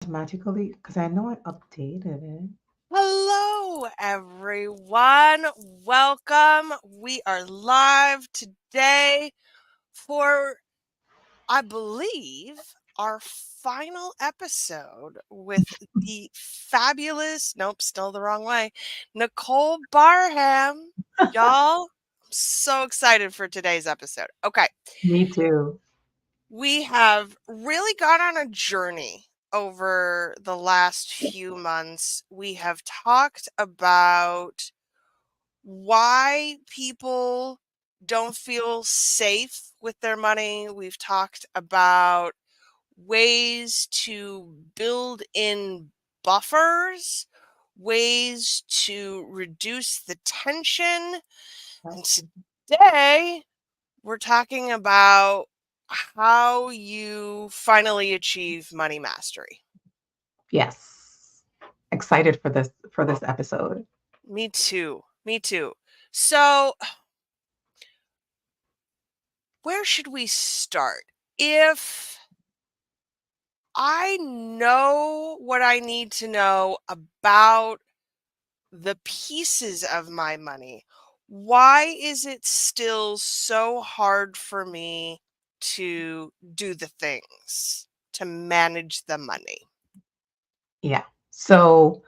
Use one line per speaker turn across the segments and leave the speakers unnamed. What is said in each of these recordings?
automatically? Because I know I updated it.
Hello, everyone. Welcome. We are live today for, I believe, our final episode with the fabulous, nope, still the wrong way, Nicole Barham. Y'all, I'm so excited for today's episode. Okay.
Me too.
We have really gone on a journey over the last few months. We have talked about why people don't feel safe with their money. We've talked about ways to build in buffers, ways to reduce the tension. And today, we're talking about how you finally achieve money mastery.
Yes. Excited for this episode.
Me too. Me too. So, where should we start? If I know what I need to know about the pieces of my money, why is it still so hard for me to do the things, to manage the money?
Yeah. So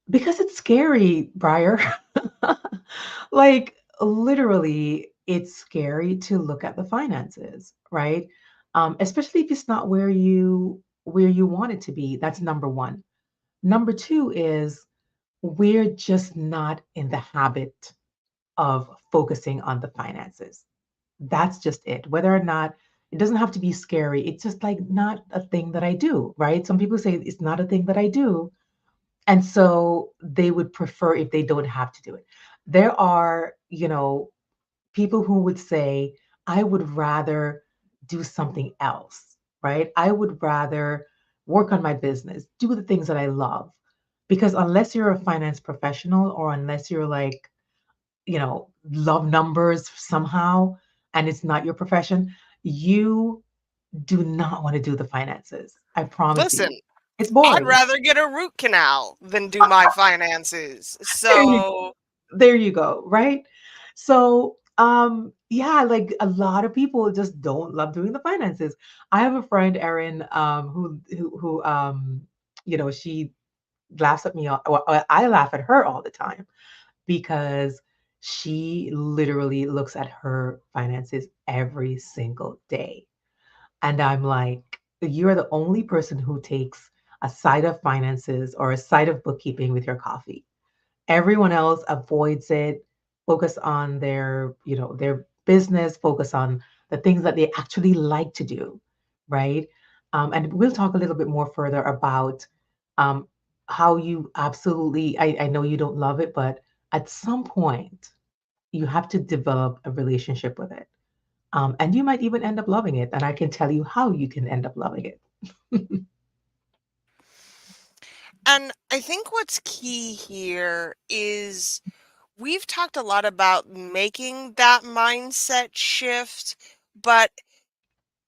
because it's scary, Briar. Like literally, it's scary to look at the finances, right? Especially if it's not where you want it to be. That's number one. Number two is we're just not in the habit of focusing on the finances. That's just it. Whether or not it doesn't have to be scary, it's just like not a thing that I do, right? Some people say it's not a thing that I do. And so they would prefer if they don't have to do it. There are, people who would say, I would rather do something else, right? I would rather work on my business, do the things that I love. Because unless you're a finance professional or unless you're like, love numbers somehow and it's not your profession, you do not want to do the finances. I promise
Listen,
you. It's
I'd
boring.
rather get a root canal than do my finances.
There you
So,
there you go, right? So, yeah, like a lot of people just don't love doing the finances. I have a friend, Erin, who she laughs at me, or I laugh at her all the time because she literally looks at her finances every single day. And I'm like, you're the only person who takes a side of finances or a side of bookkeeping with your coffee. Everyone else avoids it, focus on their business, focus on the things that they actually like to do, right? And we'll talk a little bit more further about um, how you absolutely, I know you don't love it, but at some point, you have to develop a relationship with it. And you might even end up loving it. And I can tell you how you can end up loving it.
and I think what's key here is we've talked a lot about making that mindset shift, but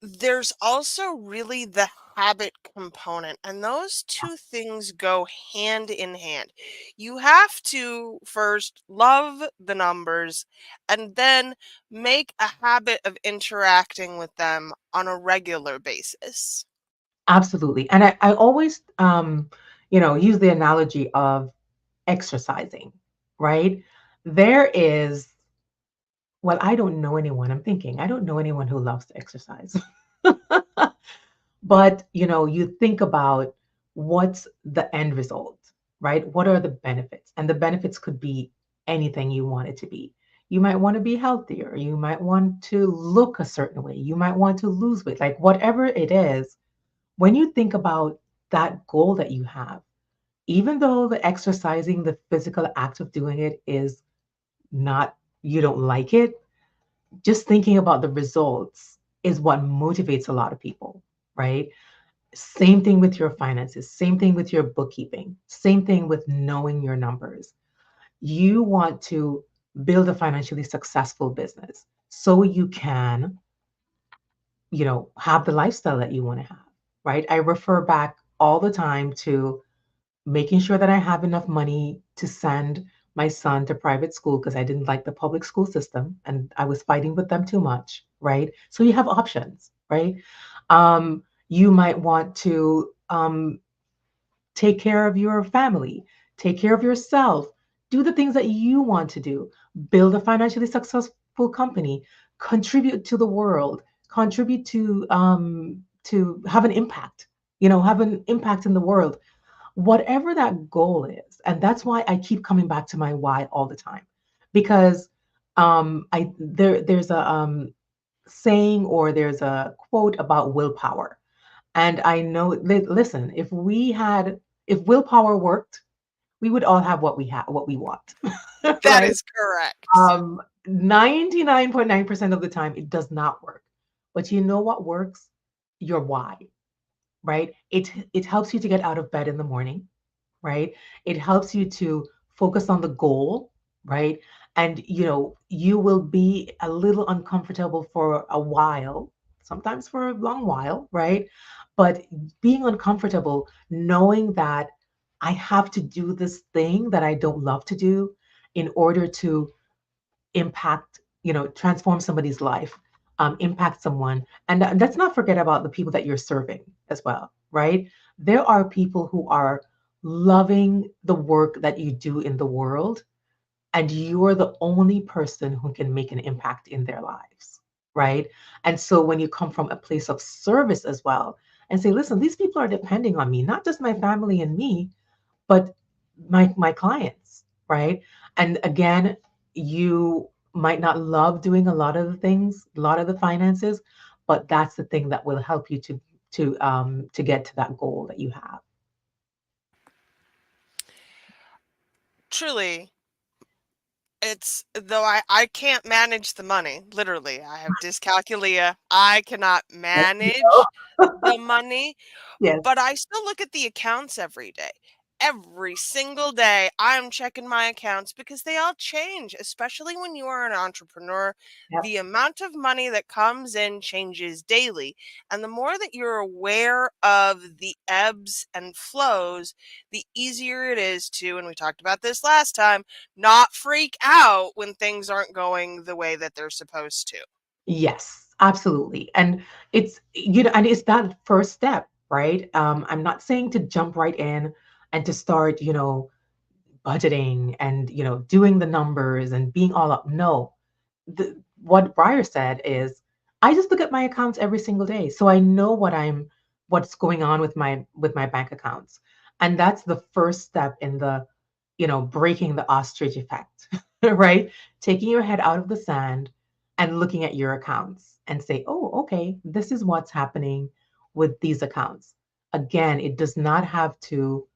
there's also really the habit component, and those two things go hand in hand. You have to first love the numbers and then make a habit of interacting with them on a regular basis.
Absolutely. And I always, use the analogy of exercising, right? There is, well, I don't know anyone, I'm thinking, I don't know anyone who loves to exercise. But, you think about what's the end result, right? What are the benefits? And the benefits could be anything you want it to be. You might want to be healthier. You might want to look a certain way. You might want to lose weight. Like whatever it is, when you think about that goal that you have, even though the exercising, the physical act of doing it is not, you don't like it, just thinking about the results is what motivates a lot of people, right? Same thing with your finances, same thing with your bookkeeping, same thing with knowing your numbers. You want to build a financially successful business so you can, have the lifestyle that you want to have, right? I refer back all the time to making sure that I have enough money to send my son to private school because I didn't like the public school system and I was fighting with them too much, right? So you have options, right? You might want to take care of your family, take care of yourself, do the things that you want to do, build a financially successful company, contribute to the world, contribute to have an impact, have an impact in the world, whatever that goal is. And that's why I keep coming back to my why all the time, because there's a saying or there's a quote about willpower, and I know, listen, if willpower worked, we would all have what we want,
That
right?
is correct.
99.9% of the time, it does not work. But you know what works? Your why, right? It helps you to get out of bed in the morning, right? It helps you to focus on the goal, right? And you will be a little uncomfortable for a while, sometimes for a long while, right? But being uncomfortable, knowing that I have to do this thing that I don't love to do in order to impact, transform somebody's life, impact someone. And let's not forget about the people that you're serving as well, right? There are people who are loving the work that you do in the world, and you're the only person who can make an impact in their lives, right? And so when you come from a place of service as well and say, listen, these people are depending on me, not just my family and me, but my clients, right? And again, you might not love doing a lot of the things, a lot of the finances, but that's the thing that will help you to get to that goal that you have.
Truly, it's though I can't manage the money, literally. I have dyscalculia. I cannot
Yes, you
manage
know.
the money,
Yes.
but I still look at the accounts every day. Every single day, I'm checking my accounts because they all change, especially when you are an entrepreneur.
Yep.
The amount of money that comes in changes daily. And the more that you're aware of the ebbs and flows, the easier it is to, and we talked about this last time, not freak out when things aren't going the way that they're supposed to.
Yes, absolutely. And and it's that first step, right? I'm not saying to jump right in and to start, budgeting and doing the numbers and being all up. No, what Briar said is, I just look at my accounts every single day, so I know what's going on with my bank accounts, and that's the first step in the breaking the ostrich effect, right? Taking your head out of the sand and looking at your accounts and say, oh, okay, this is what's happening with these accounts. Again, it does not have to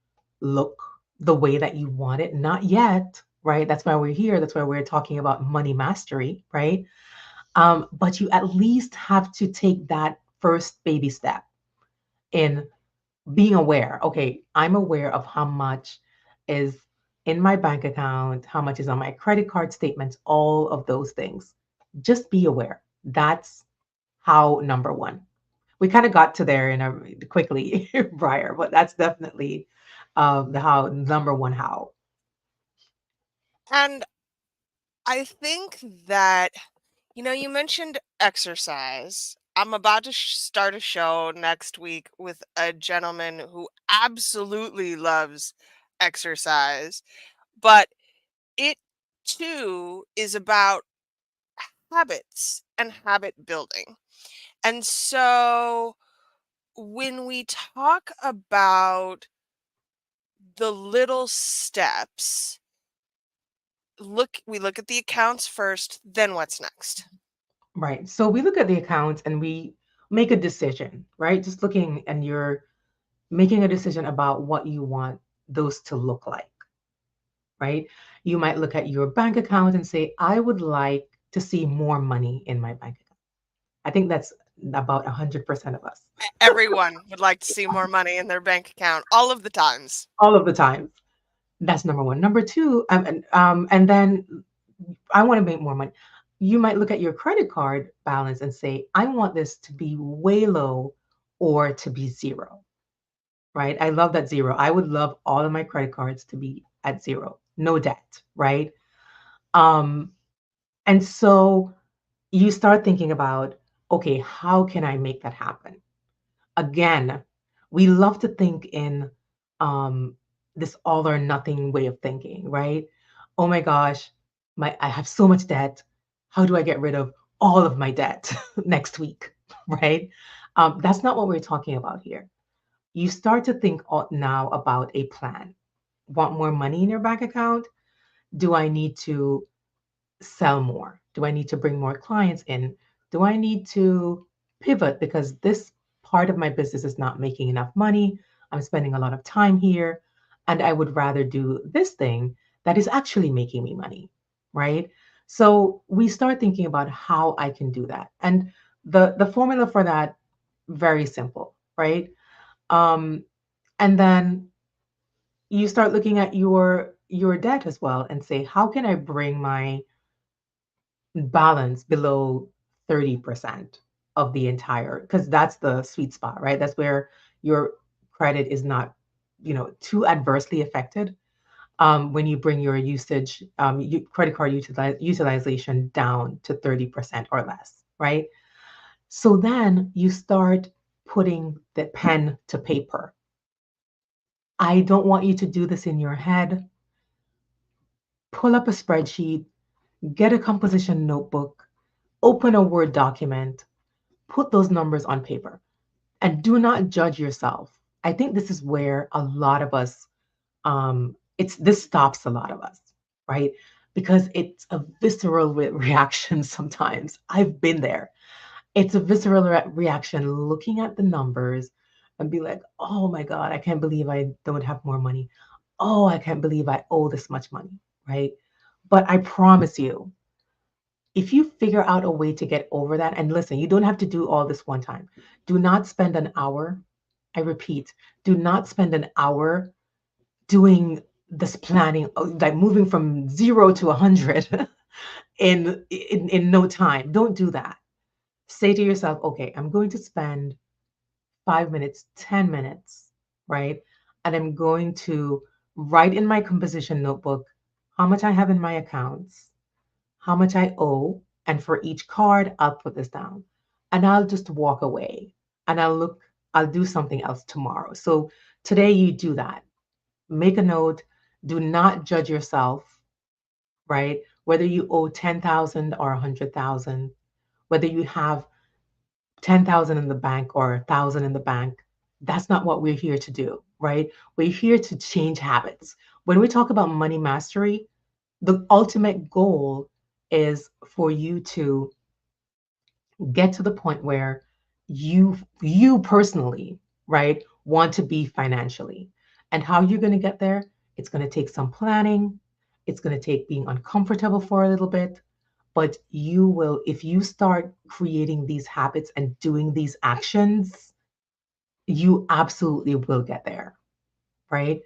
look the way that you want it, not yet, right? That's why we're here. That's why we're talking about money mastery, right? But you at least have to take that first baby step in being aware. Okay, I'm aware of how much is in my bank account, how much is on my credit card statements, all of those things. Just be aware. That's how number one. We kind of got to there in a quickly, Briar, but that's definitely the how number one how.
And I think that, you mentioned exercise. I'm about to start a show next week with a gentleman who absolutely loves exercise, but it too is about habits and habit building. And so when we talk about the little steps, we look at the accounts first, then what's next?
Right. So we look at the accounts and we make a decision, right? Just looking and you're making a decision about what you want those to look like, right? You might look at your bank account and say, I would like to see more money in my bank account. I think that's about 100% of us,
Everyone would like to see more money in their bank account all of the times.
all of the time. That's number one. Number two, and then I want to make more money. You might look at your credit card balance and say, I want this to be way low or to be zero. right? I love that zero. I would love all of my credit cards to be at zero, no debt, right? Um, and so you start thinking about, okay, how can I make that happen? Again, we love to think in um, this all or nothing way of thinking, right? Oh my gosh, I have so much debt. How do I get rid of all of my debt next week, right? That's not what we're talking about here. You start to think now about a plan. Want more money in your bank account? Do I need to sell more? Do I need to bring more clients in? Do I need to pivot because this part of my business is not making enough money? I'm spending a lot of time here, and I would rather do this thing that is actually making me money, right? So we start thinking about how I can do that. And the formula for that, very simple, right? Um, and then you start looking at your debt as well and say, how can I bring my balance below 30% of the entire, because that's the sweet spot, right? That's where your credit is not, too adversely affected. When you bring your usage, credit card utilization down to 30% or less, right? So then you start putting the pen to paper. I don't want you to do this in your head. Pull up a spreadsheet, get a composition notebook, open a Word document, put those numbers on paper, and do not judge yourself. I think this is where a lot of us, it's this stops a lot of us, right? Because it's a visceral reaction sometimes. I've been there. It's a visceral reaction looking at the numbers and be like, oh my God, I can't believe I don't have more money. Oh, I can't believe I owe this much money, right? But I promise you, if you figure out a way to get over that, and listen, you don't have to do all this one time. Do not spend an hour. I repeat, do not spend an hour doing this planning, like moving from 0 to 100 in no time. Don't do that. Say to yourself, okay, I'm going to spend 5 minutes, 10 minutes, right? And I'm going to write in my composition notebook how much I have in my accounts, how much I owe, and for each card, I'll put this down. And I'll just walk away and I'll do something else tomorrow. So today you do that. Make a note. Do not judge yourself, right? Whether you owe 10,000 or 100,000, whether you have 10,000 in the bank or 1,000 in the bank, that's not what we're here to do, right? We're here to change habits. When we talk about money mastery, the ultimate goal is for you to get to the point where you personally, right, want to be financially. And how you're going to get there, it's going to take some planning. It's going to take being uncomfortable for a little bit, but you will, if you start creating these habits and doing these actions, you absolutely will get there, right?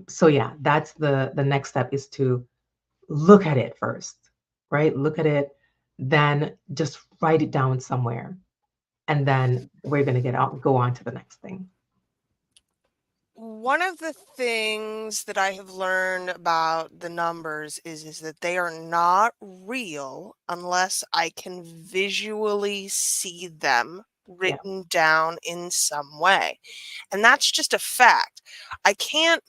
So yeah, that's the next step is to look at it first, right? Look at it, then just write it down somewhere, and then we're going to go on to the next thing.
One of the things that I have learned about the numbers is that they are not real unless I can visually see them
Yeah.
written down in some way. And that's just a fact. I can't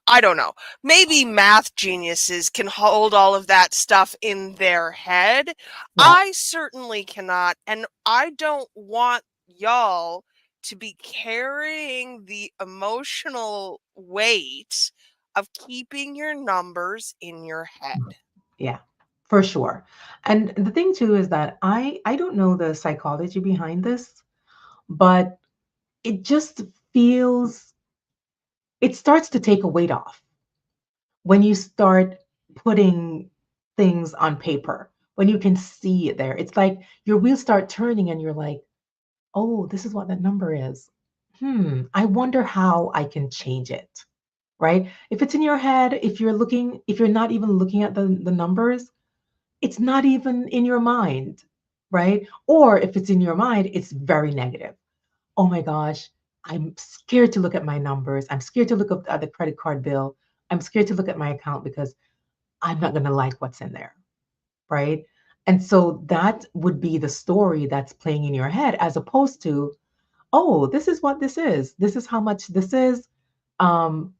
I don't know. Maybe math geniuses can hold all of that stuff in their head.
Yeah.
I certainly cannot, and I don't want y'all to be carrying the emotional weight of keeping your numbers in your head.
Yeah, for sure. And the thing too is that I don't know the psychology behind this, but it just feels, it starts to take a weight off when you start putting things on paper, when you can see it there. It's like your wheels start turning and you're like, oh, this is what that number is. I wonder how I can change it, right? If it's in your head, if you're not even looking at the numbers, it's not even in your mind, right? Or if it's in your mind, it's very negative. Oh my gosh, I'm scared to look at my numbers. I'm scared to look up at the credit card bill. I'm scared to look at my account because I'm not going to like what's in there. Right. And so that would be the story that's playing in your head as opposed to, oh, this is what this is. This is how much this is. Um,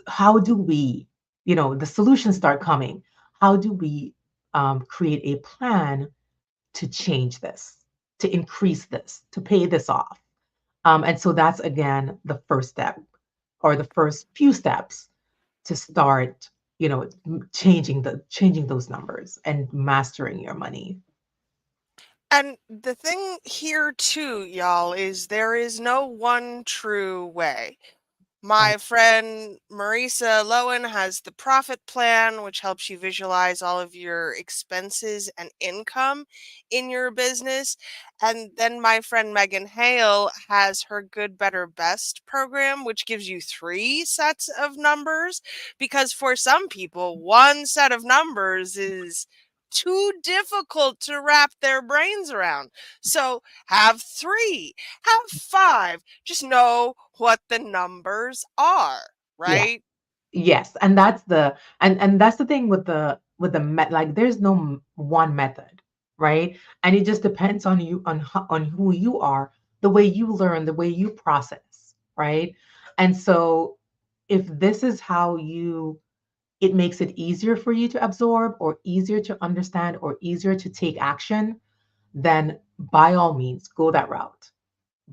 how do we, the solutions start coming. How do we create a plan to change this, to increase this, to pay this off? And so that's again the first step or the first few steps to start, changing those numbers and mastering your money.
And the thing here too, y'all, is there is no one true way.
Right.
My friend Marisa Lowen has the profit plan, which helps you visualize all of your expenses and income in your business. And then my friend Megan Hale has her Good, Better, Best program, which gives you three sets of numbers. Because for some people, one set of numbers is too difficult to wrap their brains around. So have three, have five, just know what the numbers are,
Yeah.
right?
Yes, and that's the thing with like there's no one method, right? And it just depends on you on who you are, the way you learn, the way you process, right? And so if this is how it makes it easier for you to absorb or easier to understand or easier to take action, then by all means go that route.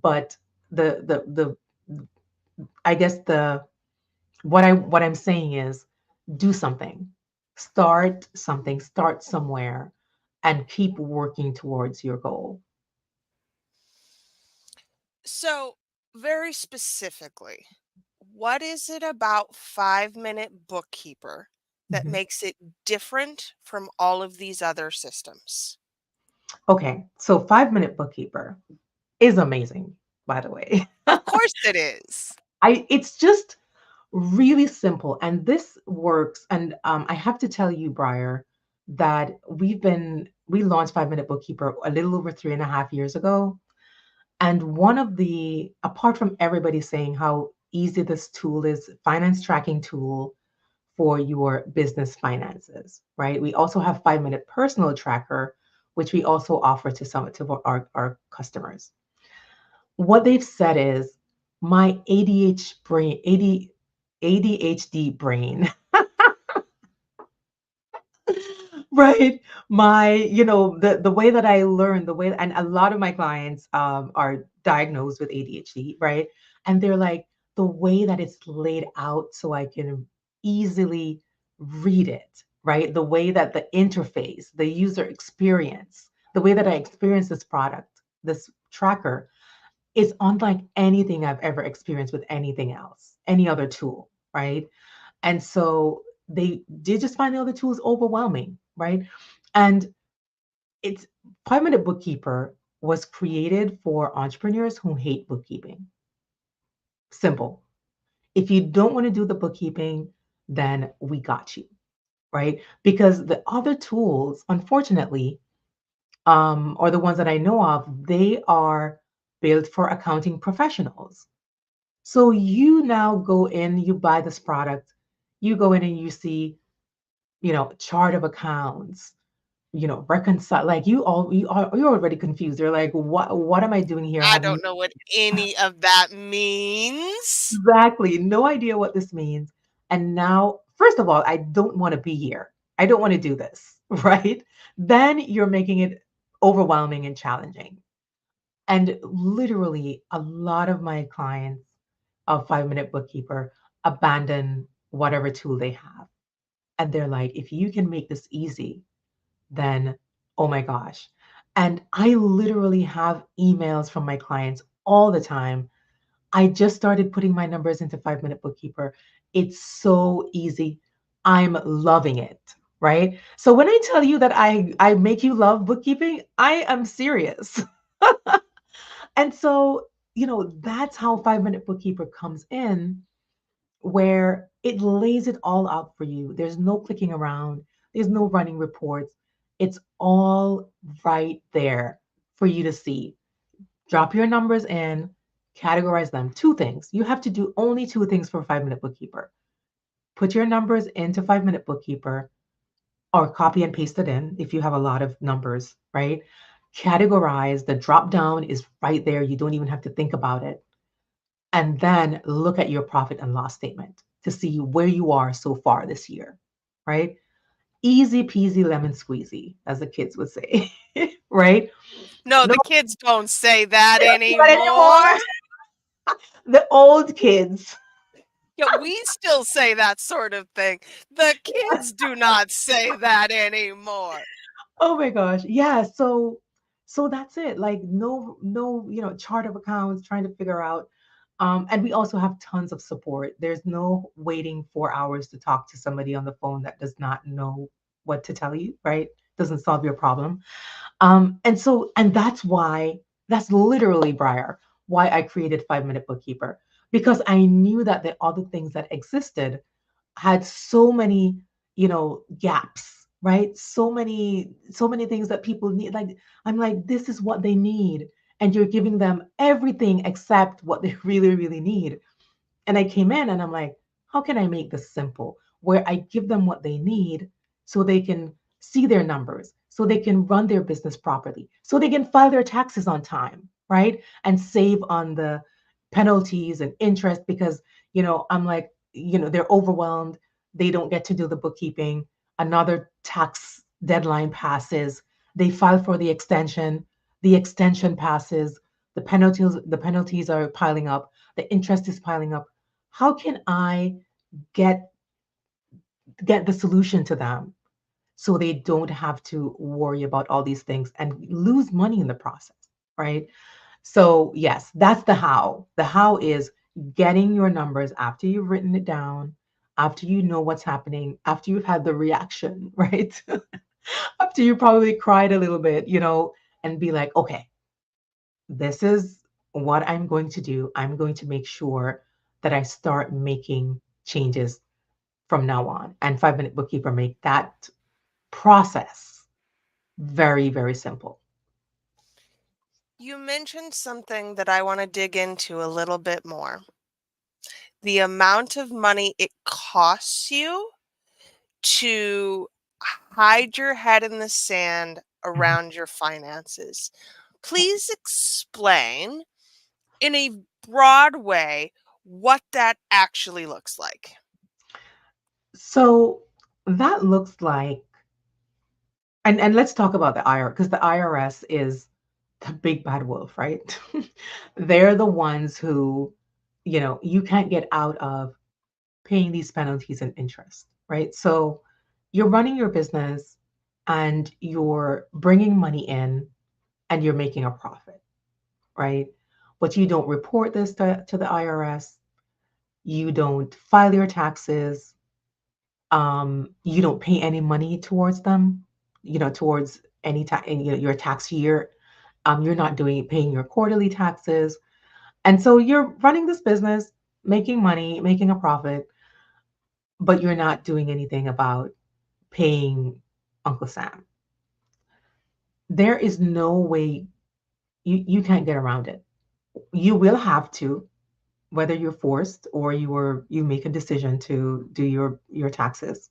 But the I guess the what I'm saying is do something. Start something, start somewhere and keep working towards your goal.
So, very specifically, what is it about 5 Minute Bookkeeper that
Mhm.
makes it different from all of these other systems?
Okay, so 5 Minute Bookkeeper is amazing, by the way.
Of course it is.
It's just really simple, and this works. And I have to tell you, Briar, that we launched 5 Minute Bookkeeper a little over 3.5 years ago. And one of the, apart from everybody saying how easy this tool is, finance tracking tool for your business finances, right? We also have 5 Minute Personal Tracker, which we also offer to some to our customers. What they've said is my ADHD brain, right? My, the way that I learn, the way, and a lot of my clients are diagnosed with ADHD, right? And they're like, the way that it's laid out so I can easily read it, right? The way that the interface, the user experience, the way that I experience this product, this tracker is unlike anything I've ever experienced with anything else, any other tool, right? And so they did just find the other tools overwhelming, right? And it's 5 Minute Bookkeeper was created for entrepreneurs who hate bookkeeping. Simple. If you don't want to do the bookkeeping, then we got you, right? Because the other tools, unfortunately, or the ones that I know of, they are built for accounting professionals. So you now go in, you buy this product, you go in and you see, chart of accounts, reconcile, like you're already confused. You're like, what am I doing here? I
I
have
don't know what any of that means.
exactly no idea what this means. And now, first of all, I don't want to be here. I don't want to do this, right? Then you're making it overwhelming and challenging. And literally, a lot of my clients of 5 Minute Bookkeeper abandon whatever tool they have. And they're like, if you can make this easy, then oh my gosh. And I literally have emails from my clients all the time. I just started putting my numbers into 5 Minute Bookkeeper. It's so easy. I'm loving it. Right. So when I tell you that I make you love bookkeeping, I am serious. And so, that's how 5 Minute Bookkeeper comes in, where it lays it all out for you. There's no clicking around, there's no running reports. It's all right there for you to see. Drop your numbers in, categorize them. Two things. You have to do only two things for 5 minute bookkeeper. Put your numbers into 5 minute bookkeeper or copy and paste it in if you have a lot of numbers, right? Categorize, the drop down is right there. You don't even have to think about it. And then look at your profit and loss statement to see where you are so far this year, right? Easy peasy lemon squeezy, as the kids would say, right?
No,
No,
the kids don't say that
not
anymore.
anymore. The old kids.
Yeah, we still say that sort of thing. The kids do not say that anymore.
Oh my gosh. Yeah. So that's it. Like no, chart of accounts trying to figure out. And we also have tons of support. There's no waiting 4 hours to talk to somebody on the phone that does not know what to tell you, right? Doesn't solve your problem. And that's literally, Briar, why I created 5 Minute Bookkeeper, because I knew that the other things that existed had so many, gaps, right? So many things that people need. Like, I'm like, this is what they need. And you're giving them everything except what they really, really need. And I came in and I'm like, how can I make this simple? Where I give them what they need so they can see their numbers, so they can run their business properly, so they can file their taxes on time, right? And save on the penalties and interest because, I'm like, they're overwhelmed. They don't get to do the bookkeeping. Another tax deadline passes. They file for the extension. The extension passes. The penalties are piling up. The interest is piling up. How can I get get the solution to them so they don't have to worry about all these things and lose money in the process, right? So yes, that's the how. The how is getting your numbers after you've written it down, after you know what's happening, after you've had the reaction, right? After you probably cried a little bit, and be like, okay, this is what I'm going to do. I'm going to make sure that I start making changes from now on. And 5 Minute Bookkeeper make that process very, very simple.
You mentioned something that I want to dig into a little bit more. The amount of money it costs you to hide your head in the sand
Mhm.
around your finances. Please explain in a broad way what that actually looks like.
So that looks like, and let's talk about the IRS because the IRS is the big bad wolf, right? They're the ones who, you can't get out of paying these penalties and interest, right? So you're running your business and you're bringing money in and you're making a profit, right? But you don't report this to the IRS. You don't file your taxes. You don't pay any money towards them, towards any tax, your tax year. You're not paying your quarterly taxes. And so you're running this business, making money, making a profit, but you're not doing anything about paying Uncle Sam. There is no way you can't get around it. You will have to, whether you're forced or you make a decision to do your taxes.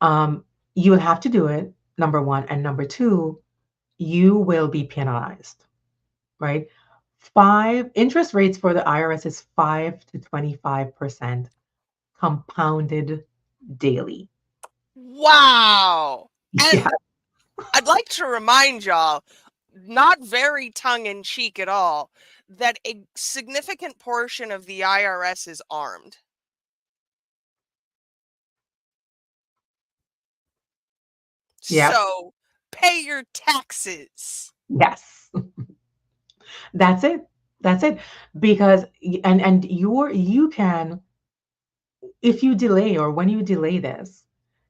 You will have to do it, number one, and number two, you will be penalized, right? Five interest rates for the IRS is 5 to 25% compounded daily.
Wow.
Yeah.
And I'd like to remind y'all, not very tongue in cheek at all, that a significant portion of the IRS is armed.
Yep.
So pay your taxes.
Yes. That's it. That's it. Because and you can, if you delay or when you delay this,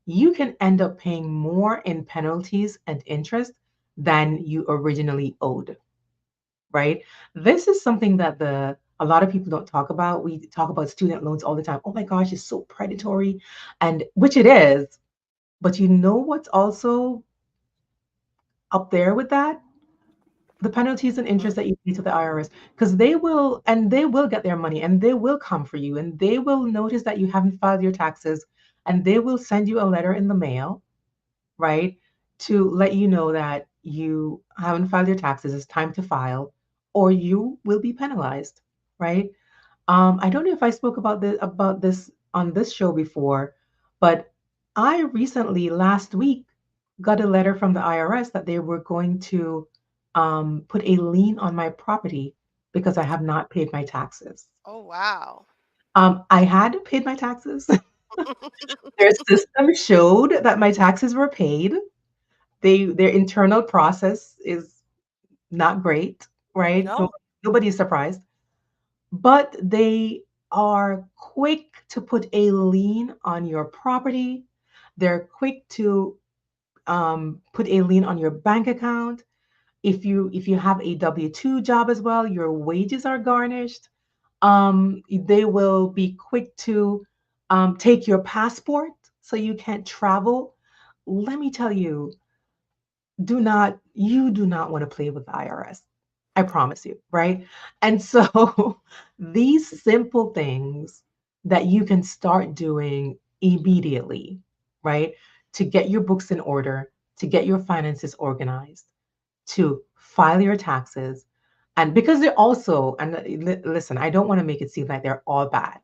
you can end up paying more in penalties and interest than you originally owed, right? This is something that the a lot of people don't talk about. We talk about student loans all the time. Oh my gosh, it's so predatory, and which it is. But you know what's also up there with that? The penalties and
Mm.
interest that you pay to the IRS, because they will get their money and they will come for you and they will notice that you haven't filed your taxes and they will send you a letter in the mail, right? To let you know that you haven't filed your taxes, it's time to file, or you will be penalized, right? I don't know if I spoke about this on this show before, but I recently, last week, got a letter from the IRS that they were going to put a lien on my property because I have not paid my taxes.
Oh, wow.
I had paid my taxes. Their system showed that my taxes were paid. Their internal process is not great, right?
No.
Nobody's surprised. But they are quick to put a lien on your property. They're quick to put a lien on your bank account. If you have a W-2 job as well, your wages are garnished. They will be quick to take your passport so you can't travel. Let me tell you, you do not want to play with the IRS. I promise you, right? And so these simple things that you can start doing immediately, right? To get your books in order, to get your finances organized, to file your taxes. And because they're also, and listen, I don't want to make it seem like they're all bad.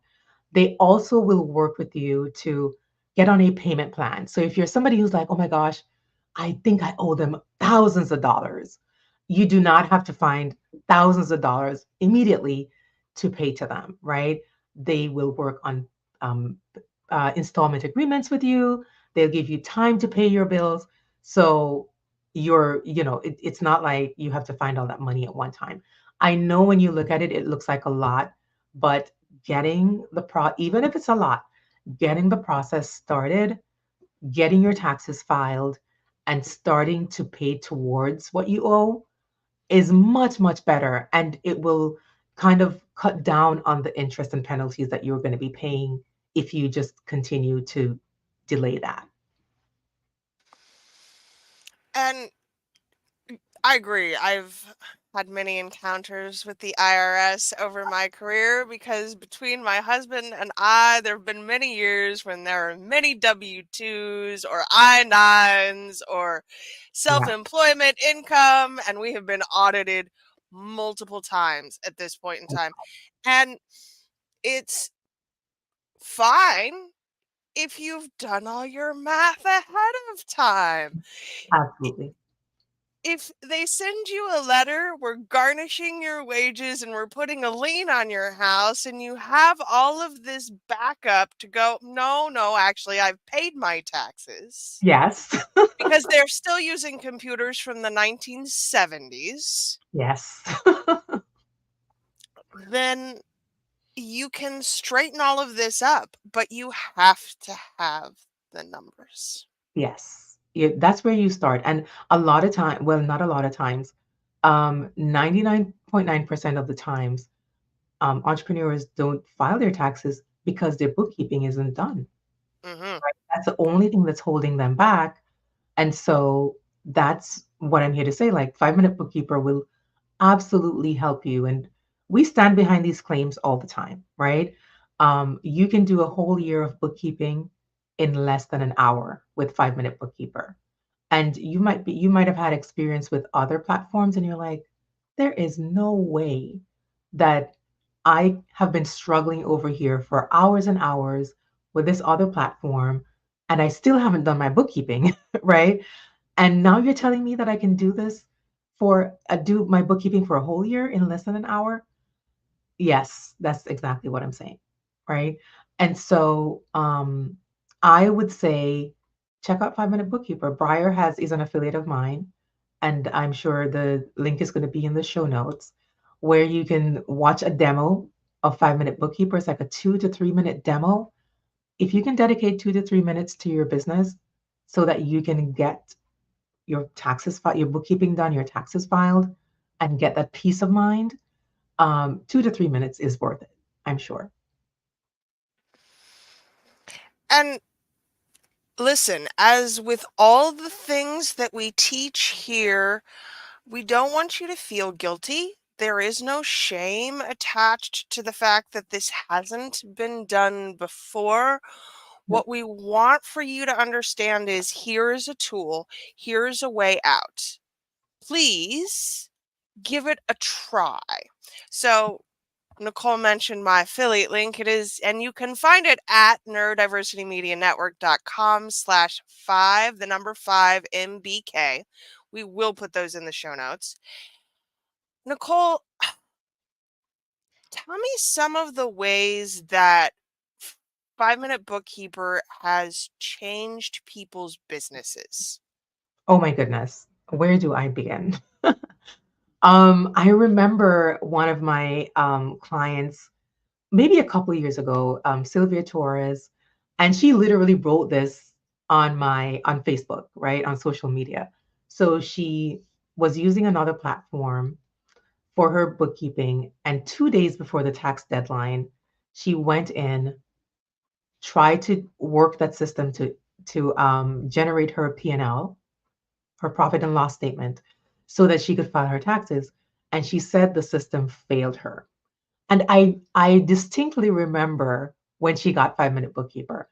They also will work with you to get on a payment plan. So if you're somebody who's like, oh my gosh, I think I owe them thousands of dollars, you do not have to find thousands of dollars immediately to pay to them, right? They will work on um, installment agreements with you. They'll give you time to pay your bills. So it's not like you have to find all that money at one time. I know when you look at it, it looks like a lot, but even if it's a lot, getting the process started, getting your taxes filed, and starting to pay towards what you owe is much, much better. And it will kind of cut down on the interest and penalties that you're going to be paying if you just continue to delay that.
And I agree. I've had many encounters with the IRS over my career because between my husband and I, there have been many years when there are many W-2s or I-9s or
Yeah.
self-employment income, and we have been audited multiple times at this point in time. And it's fine if you've done all your math ahead of time.
Absolutely.
If they send you a letter, we're garnishing your wages and we're putting a lien on your house, and you have all of this backup to go, no, no, actually, I've paid my taxes
Yes.
because they're still using computers from the 1970s,
Yes.
then you can straighten all of this up, but you have to have the numbers.
Yes. That's where you start. And a lot of time, well, not a lot of times, 99.9% of the times, entrepreneurs don't file their taxes because their bookkeeping isn't done.
Hmm.
That's the only thing that's holding them back. And so that's what I'm here to say. Like 5 Minute Bookkeeper will absolutely help you. And we stand behind these claims all the time, right? You can do a whole year of bookkeeping in less than an hour with 5 Minute Bookkeeper. And you might have had experience with other platforms and you're like, there is no way that I have been struggling over here for hours and hours with this other platform and I still haven't done my bookkeeping, right? And now you're telling me that I can do my bookkeeping for a whole year in less than an hour? Yes, that's exactly what I'm saying, right? And so I would say check out 5 Minute Bookkeeper. Briar has is an affiliate of mine, and I'm sure the link is going to be in the show notes, where you can watch a demo of 5 Minute Bookkeeper. It's like a 2 to 3 minute demo. If you can dedicate 2 to 3 minutes to your business so that you can get your bookkeeping done, your taxes filed, and get that peace of mind, 2 to 3 minutes is worth it, I'm sure.
And listen, as with all the things that we teach here, We don't want you to feel guilty. There is no shame attached to the fact that this hasn't been done before.
Yep.
What we want for you to understand is here is a tool, here's a way out. Please give it a try. So, Nicole mentioned my affiliate link. It is, and you can find it at neurodiversitymedianetwork.com/5, the number 5 MBK. We will put those in the show notes. Nicole, tell me some of the ways that 5 Minute Bookkeeper has changed people's businesses.
Oh my goodness. Where do I begin? I remember one of my clients maybe a couple of years ago, Sylvia Torres, and she literally wrote this on Facebook, right, on social media. So she was using another platform for her bookkeeping, and 2 days before the tax deadline, she went in, tried to work that system to generate her P&L, her profit and loss statement, so that she could file her taxes. And she said the system failed her. And I distinctly remember when she got 5 Minute Bookkeeper.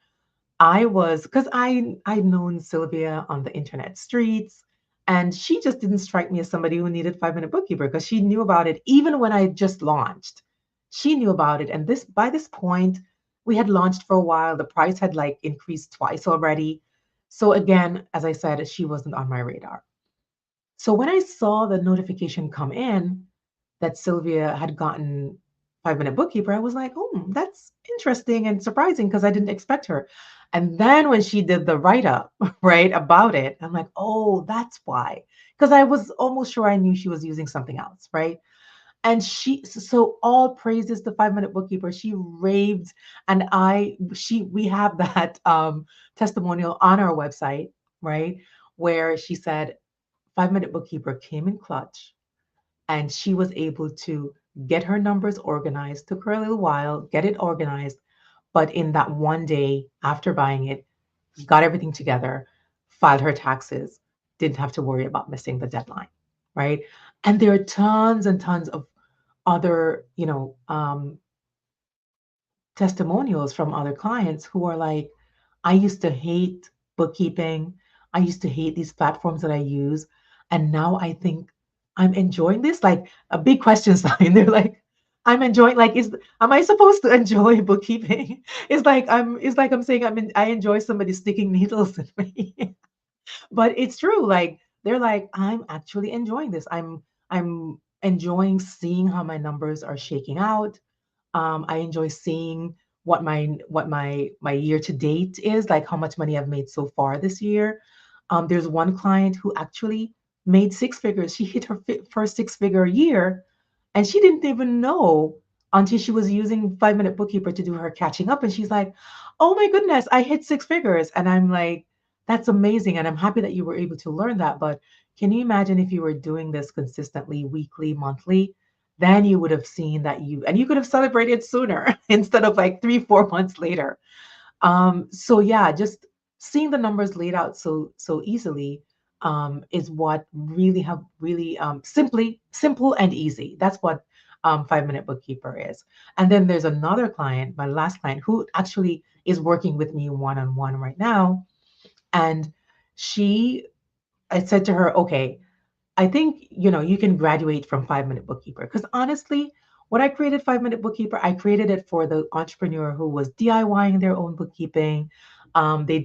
I was because I'd known Sylvia on the internet streets, and she just didn't strike me as somebody who needed 5 Minute Bookkeeper because she knew about it even when I just launched. She knew about it, and this by this point we had launched for a while. The price had like increased twice already. So again, as I said, she wasn't on my radar. So when I saw the notification come in that Sylvia had gotten 5 Minute Bookkeeper, I was like, oh, that's interesting and surprising because I didn't expect her. And then when she did the write up, right, about it, I'm like, oh, that's why. Because I was almost sure I knew she was using something else, right? And so all praises to 5 Minute Bookkeeper. She raved, and we have that testimonial on our website, right, where she said 5 Minute Bookkeeper came in clutch and she was able to get her numbers organized. Took her a little while, get it organized, but in that one day after buying it, got everything together, filed her taxes, didn't have to worry about missing the deadline, right? And there are tons and tons of other, testimonials from other clients who are like, I used to hate bookkeeping. I used to hate these platforms that I use. And now I think I'm enjoying this. Like a big question sign. They're like, I'm enjoying, like, am I supposed to enjoy bookkeeping? It's like I'm saying I enjoy somebody sticking needles in me. But it's true. Like they're like, I'm actually enjoying this. I'm enjoying seeing how my numbers are shaking out. I enjoy seeing what my year to date is, like how much money I've made so far this year. There's one client who actually made six figures. She hit her first six-figure year, and she didn't even know until she was using 5 Minute Bookkeeper to do her catching up. And she's like, "Oh my goodness, I hit six figures!" And I'm like, "That's amazing!" And I'm happy that you were able to learn that. But can you imagine if you were doing this consistently, weekly, monthly? Then you would have seen that you could have celebrated sooner instead of like 3, 4 months later. So yeah, just seeing the numbers laid out so easily is what really have really simple and easy. That's what 5 Minute Bookkeeper is. And then there's another client, my last client, who actually is working with me one on one right now, and she I said to her, okay, I think you can graduate from 5 Minute Bookkeeper because honestly, when I created 5 Minute Bookkeeper, I created it for the entrepreneur who was DIYing their own bookkeeping. They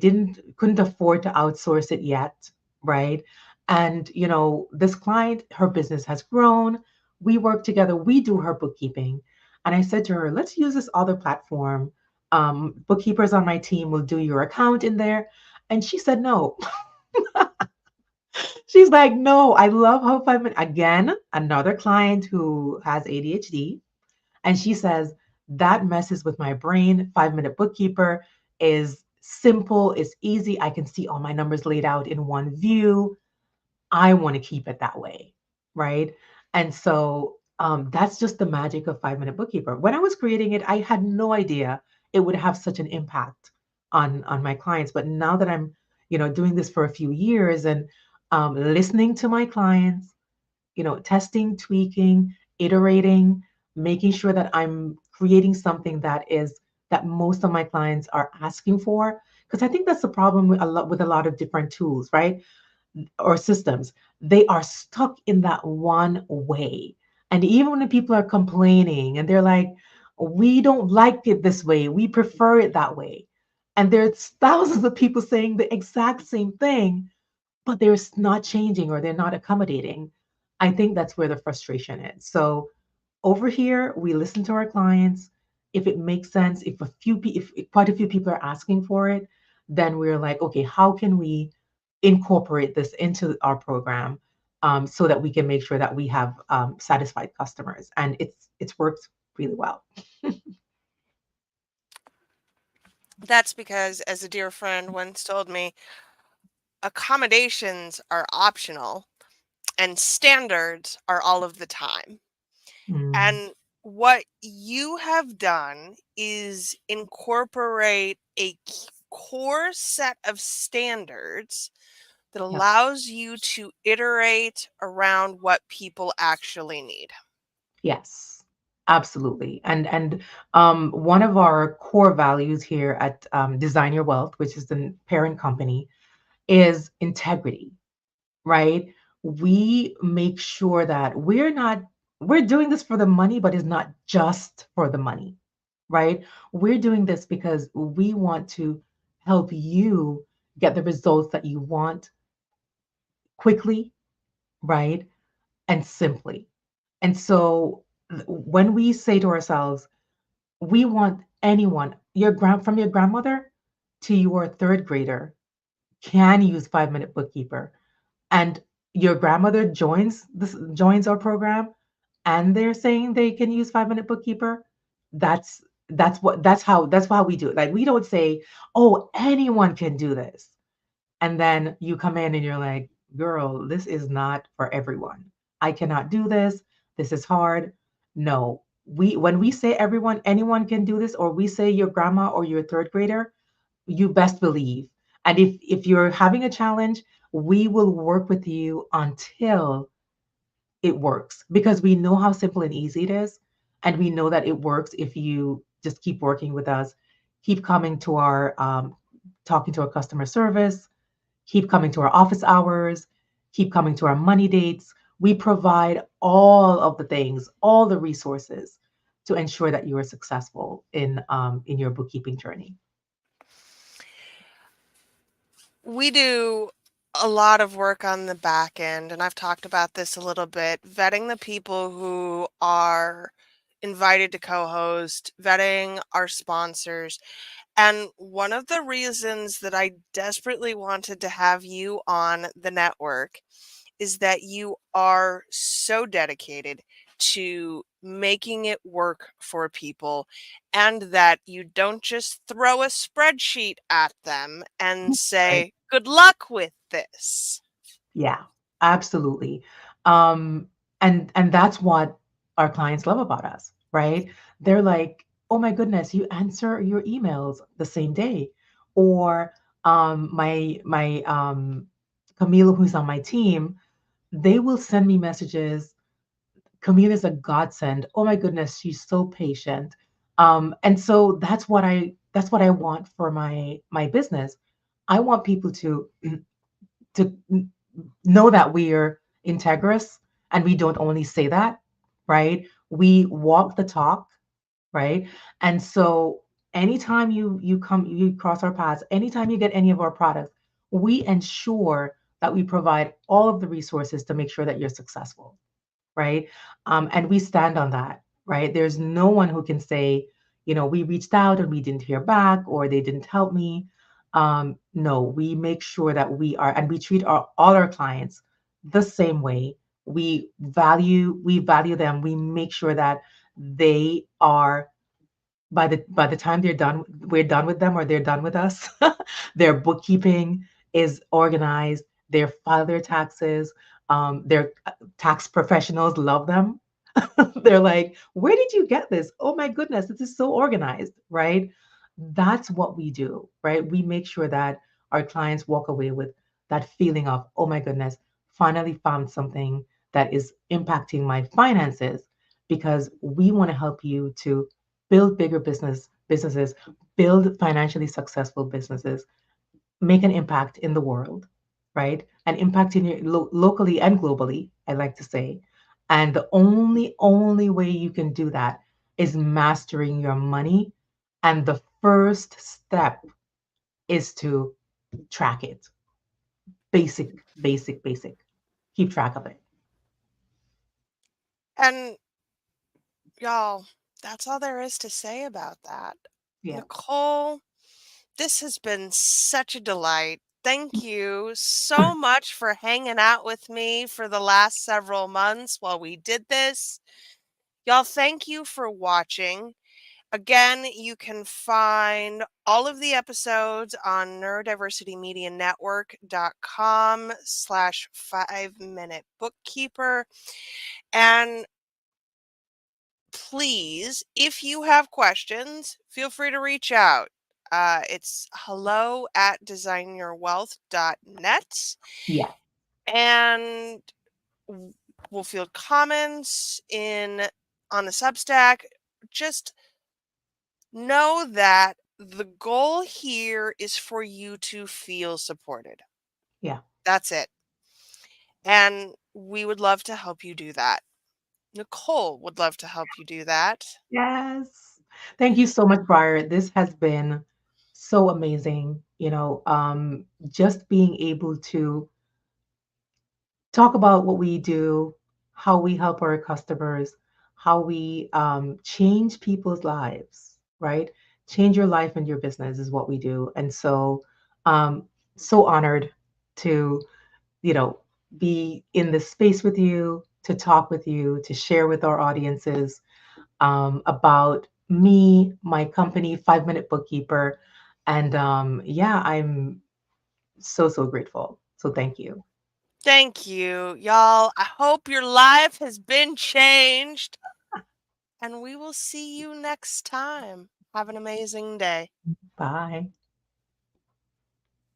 couldn't afford to outsource it yet, right? And this client, her business has grown. We work together. We do her bookkeeping, and I said to her, let's use this other platform. Bookkeepers on my team will do your account in there, and she said no. She's like, no, I love how 5 minutes. Again, another client who has ADHD. And she says, that messes with my brain. 5 Minute Bookkeeper is simple, it's easy. I can see all my numbers laid out in one view. I want to keep it that way, right? And so that's just the magic of 5 Minute Bookkeeper. When I was creating it, I had no idea it would have such an impact on my clients. But now that I'm doing this for a few years and listening to my clients, testing, tweaking, iterating, making sure that I'm creating something that most of my clients are asking for. Because I think that's the problem with a lot of different tools, right? Or systems. They are stuck in that one way. And even when people are complaining and they're like, we don't like it this way, we prefer it that way. And there's thousands of people saying the exact same thing, but they're not changing or they're not accommodating. I think that's where the frustration is. So over here, we listen to our clients. If it makes sense, if quite a few people are asking for it, then we're like, okay, how can we incorporate this into our program, so that we can make sure that we have satisfied customers, and it's worked really well.
That's because, as a dear friend once told me, accommodations are optional and standards are all of the time.
Mm,
And what you have done is incorporate a core set of standards that
yep.
allows you to iterate around what people actually need.
Yes, absolutely. And one of our core values here at Design Your Wealth, which is the parent company, is integrity, right? We make sure that we're doing this for the money, but it's not just for the money, right? We're doing this because we want to help you get the results that you want quickly, right? And simply. And so when we say to ourselves, we want anyone, from your grandmother to your third grader can use 5 Minute Bookkeeper, and your grandmother joins our program, and they're saying they can use 5 Minute Bookkeeper, that's that's how we do it. Like, we don't say, oh, anyone can do this, and then you come in and you're like, girl, this is not for everyone. I cannot do this. This is hard. No. When we say anyone can do this, or we say your grandma or your third grader, you best believe. And if you're having a challenge, we will work with you until it works, because we know how simple and easy it is, and we know that it works if you just keep working with us, keep coming to our talking to our customer service, keep coming to our office hours, keep coming to our money dates. We provide all of the things, all the resources to ensure that you are successful in your bookkeeping journey.
We do a lot of work on the back end, and I've talked about this a little bit, vetting the people who are invited to co-host, vetting our sponsors. And one of the reasons that I desperately wanted to have you on the network is that you are so dedicated to making it work for people, and that you don't just throw a spreadsheet at them and
Right.
say, good luck with this.
Yeah, absolutely. Um, and that's what our clients love about us, right? They're like, "Oh my goodness, you answer your emails the same day." Or my Camille, who's on my team, they will send me messages. Camille is a godsend. Oh my goodness, she's so patient. And so that's what I want for my business. I want people to know that we're integrous, and we don't only say that, right? We walk the talk, right? And so anytime you cross our paths, anytime you get any of our products, we ensure that we provide all of the resources to make sure that you're successful, right? And we stand on that, right? There's no one who can say, we reached out and we didn't hear back, or they didn't help me. No, we make sure that and we treat all our clients the same way. We value them. We make sure that they are, by the time we're done with them, or they're done with us, their bookkeeping is organized. They file their taxes. Their tax professionals love them. They're like, where did you get this? Oh my goodness, this is so organized, right? That's what we do, right? We make sure that our clients walk away with that feeling of, oh my goodness, finally found something that is impacting my finances, because we want to help you to build bigger businesses, build financially successful businesses, make an impact in the world, right? An impact in your locally and globally, I like to say. And the only way you can do that is mastering your money. And the first step is to track it. Basic. Keep track of it.
And y'all, that's all there is to say about that.
Yeah.
Nicole, this has been such a delight. Thank you so much for hanging out with me for the last several months while we did this. Y'all, thank you for watching. Again, you can find all of the episodes on neurodiversitymedianetwork.com/5 minute bookkeeper. And please, if you have questions, feel free to reach out. It's hello@designyourwealth.net.
Yeah.
And we'll field comments in on the Substack. Just know that the goal here is for you to feel supported.
Yeah.
That's it. And we would love to help you do that. Nicole would love to help you do that.
Yes. Thank you so much, Briar. This has been so amazing. Just being able to talk about what we do, how we help our customers, how we change people's lives, right? Change your life and your business is what we do. And um, so honored to, you know, be in this space with you, to talk with you, to share with our audiences about me, my company, 5 Minute Bookkeeper. And yeah, I'm so grateful. So thank you.
Thank you, y'all. I hope your life has been changed, and we will see you next time. Have an amazing day.
Bye.